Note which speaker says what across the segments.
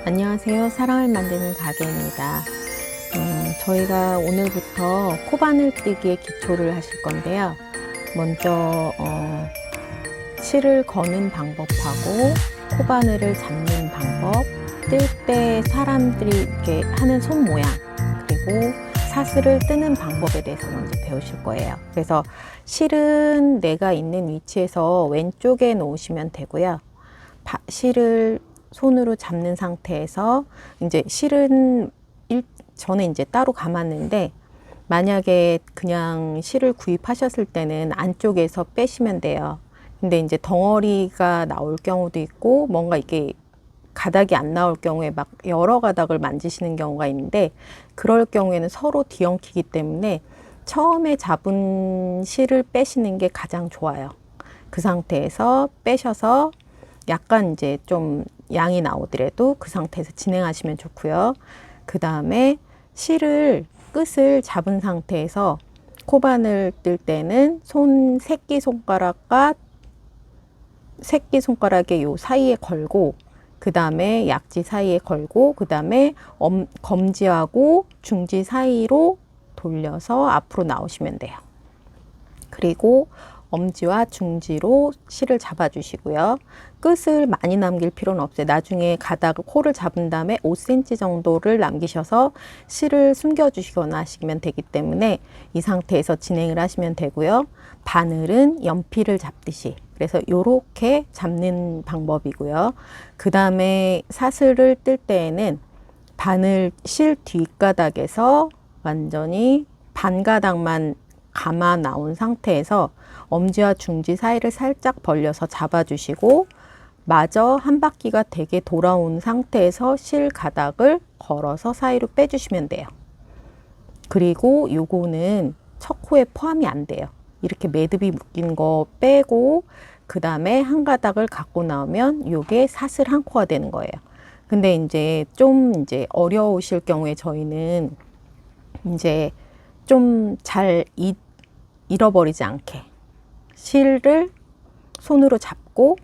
Speaker 1: 안녕하세요. 사랑을 만드는 가게입니다. 저희가 오늘부터 코바늘 뜨기의 기초를 하실 건데요. 먼저 실을 거는 방법하고 코바늘을 잡는 방법, 뜰 때 사람들이 이렇게 하는 손 모양, 그리고 사슬을 뜨는 방법에 대해서 먼저 배우실 거예요. 그래서 실은 내가 있는 위치에서 왼쪽에 놓으시면 되고요. 실을 손으로 잡는 상태에서 이제 실은 저는 이제 따로 감았는데, 만약에 그냥 실을 구입하셨을 때는 안쪽에서 빼시면 돼요. 근데 이제 덩어리가 나올 경우도 있고 뭔가 이게 가닥이 안 나올 경우에 막 여러 가닥을 만지시는 경우가 있는데, 그럴 경우에는 서로 뒤엉키기 때문에 처음에 잡은 실을 빼시는 게 가장 좋아요. 그 상태에서 빼셔서 약간 이제 좀 양이 나오더라도 그 상태에서 진행하시면 좋고요. 그 다음에 실을 끝을 잡은 상태에서 코바늘 뜰 때는 새끼손가락과 새끼손가락의 요 사이에 걸고, 그 다음에 약지 사이에 걸고, 그 다음에 검지하고 중지 사이로 돌려서 앞으로 나오시면 돼요. 그리고 엄지와 중지로 실을 잡아주시고요. 끝을 많이 남길 필요는 없어요. 나중에 가닥을 코를 잡은 다음에 5cm 정도를 남기셔서 실을 숨겨주시거나 하시면 되기 때문에 이 상태에서 진행을 하시면 되고요. 바늘은 연필을 잡듯이, 그래서 이렇게 잡는 방법이고요. 그 다음에 사슬을 뜰 때에는 바늘 실 뒷가닥에서 완전히 반가닥만 감아 나온 상태에서 엄지와 중지 사이를 살짝 벌려서 잡아주시고, 마저 한 바퀴가 되게 돌아온 상태에서 실 가닥을 걸어서 사이로 빼주시면 돼요. 그리고 요거는 첫 코에 포함이 안 돼요. 이렇게 매듭이 묶인 거 빼고 그 다음에 한 가닥을 갖고 나오면 요게 사슬 한 코가 되는 거예요. 근데 이제 좀 어려우실 경우에 저희는 이제 좀 잘 잃어버리지 않게 실을 손으로 잡고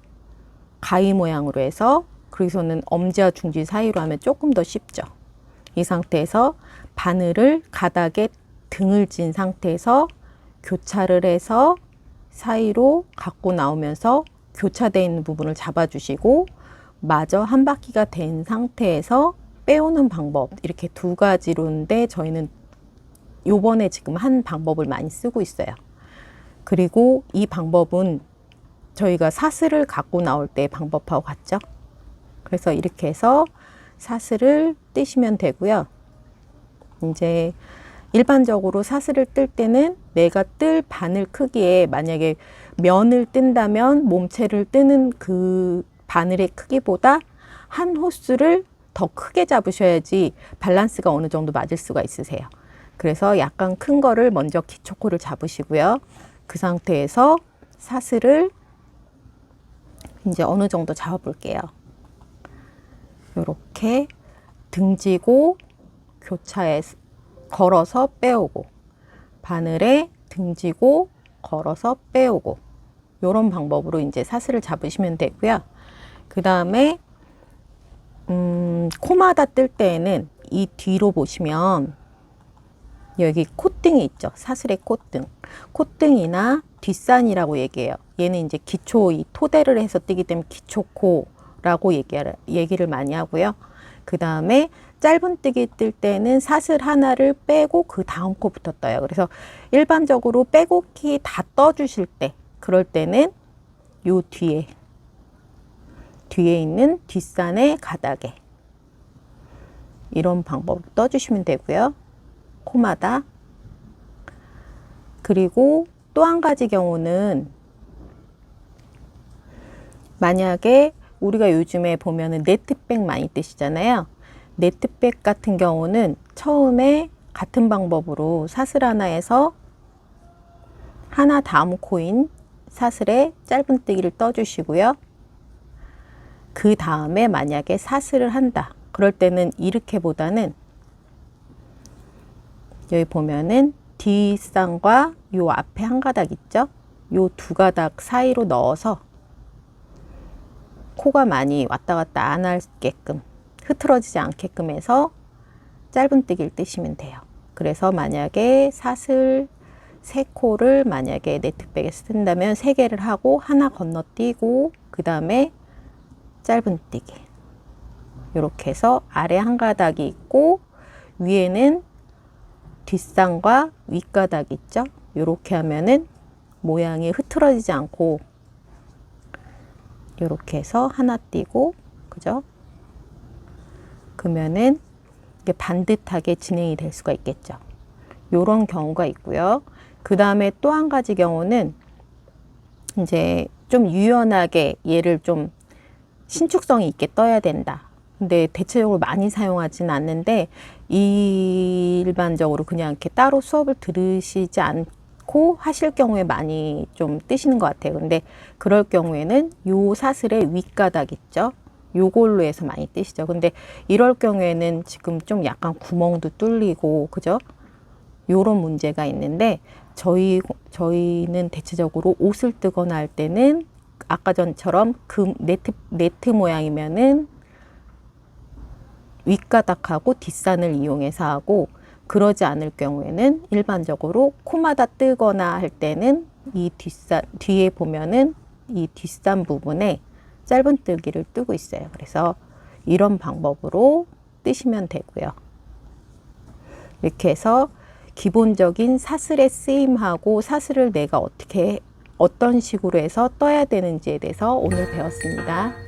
Speaker 1: 가위 모양으로 해서, 그래서는 엄지와 중지 사이로 하면 조금 더 쉽죠. 이 상태에서 바늘을 가닥에 등을 진 상태에서 교차를 해서 사이로 갖고 나오면서 교차되어 있는 부분을 잡아주시고, 마저 한 바퀴가 된 상태에서 빼오는 방법, 이렇게 두 가지로인데 저희는 요번에 지금 한 방법을 많이 쓰고 있어요. 그리고 이 방법은 저희가 사슬을 갖고 나올 때 방법하고 같죠. 그래서 이렇게 해서 사슬을 뜨시면 되고요. 이제 일반적으로 사슬을 뜰 때는 내가 뜰 바늘 크기에, 만약에 면을 뜬다면 몸체를 뜨는 그 바늘의 크기보다 한 호수를 더 크게 잡으셔야지 밸런스가 어느 정도 맞을 수가 있으세요. 그래서 약간 큰 거를 먼저 기초코를 잡으시고요. 그 상태에서 사슬을 이제 어느 정도 잡아 볼게요. 이렇게 등지고 교차에 걸어서 빼오고, 바늘에 등지고 걸어서 빼오고, 이런 방법으로 이제 사슬을 잡으시면 되고요. 그 다음에 코마다 뜰 때에는 이 뒤로 보시면 여기 콧등이 있죠. 사슬의 콧등. 콧등이나 뒷산이라고 얘기해요. 얘는 이제 기초, 이 토대를 해서 뜨기 때문에 기초코라고 얘기를 많이 하고요. 그 다음에 짧은 뜨기 뜰 때는 사슬 하나를 빼고 그 다음 코부터 떠요. 그래서 일반적으로 빼곡히 다 떠주실 때, 그럴 때는 요 뒤에 있는 뒷산의 가닥에 이런 방법으로 떠주시면 되고요. 코마다. 그리고 또 한 가지 경우는, 만약에 우리가 요즘에 보면은 네트백 많이 뜨시잖아요. 네트백 같은 경우는 처음에 같은 방법으로 사슬 하나에서 하나 다음 코인 사슬에 짧은 뜨기를 떠주시고요. 그 다음에 만약에 사슬을 한다. 그럴 때는 이렇게보다는 여기 보면은 뒷산과 요 앞에 한 가닥 있죠? 요 두 가닥 사이로 넣어서 코가 많이 왔다 갔다 안 하게끔 흐트러지지 않게끔 해서 짧은뜨기를 뜨시면 돼요. 그래서 만약에 사슬 3코를 만약에 네트백에 쓴다면 3개를 하고 하나 건너뛰고 그 다음에 짧은뜨기 이렇게 해서 아래 한 가닥이 있고 위에는 뒷산과 윗가닥 있죠. 이렇게 하면은 모양이 흐트러지지 않고 이렇게 해서 하나 띄고 그죠? 그러면은 이게 반듯하게 진행이 될 수가 있겠죠. 요런 경우가 있고요. 그 다음에 또 한 가지 경우는 이제 좀 유연하게 얘를 좀 신축성이 있게 떠야 된다. 근데 대체적으로 많이 사용하진 않는데 일반적으로 그냥 이렇게 따로 수업을 들으시지 않고 하실 경우에 많이 좀 뜨시는 것 같아요. 근데 그럴 경우에는 요 사슬의 윗가닥 있죠. 요걸로 해서 많이 뜨시죠. 근데 이럴 경우에는 지금 좀 약간 구멍도 뚫리고 그죠? 요런 문제가 있는데 저희는 대체적으로 옷을 뜨거나 할 때는 아까 전처럼 그 네트 모양이면은 윗가닥하고 뒷산을 이용해서 하고 그러지 않을 경우에는 일반적으로 코마다 뜨거나 할 때는 이 뒤에 보면은 이 뒷산 부분에 짧은뜨기를 뜨고 있어요. 그래서 이런 방법으로 뜨시면 되고요. 이렇게 해서 기본적인 사슬의 쓰임하고 사슬을 내가 어떤 식으로 해서 떠야 되는지에 대해서 오늘 배웠습니다.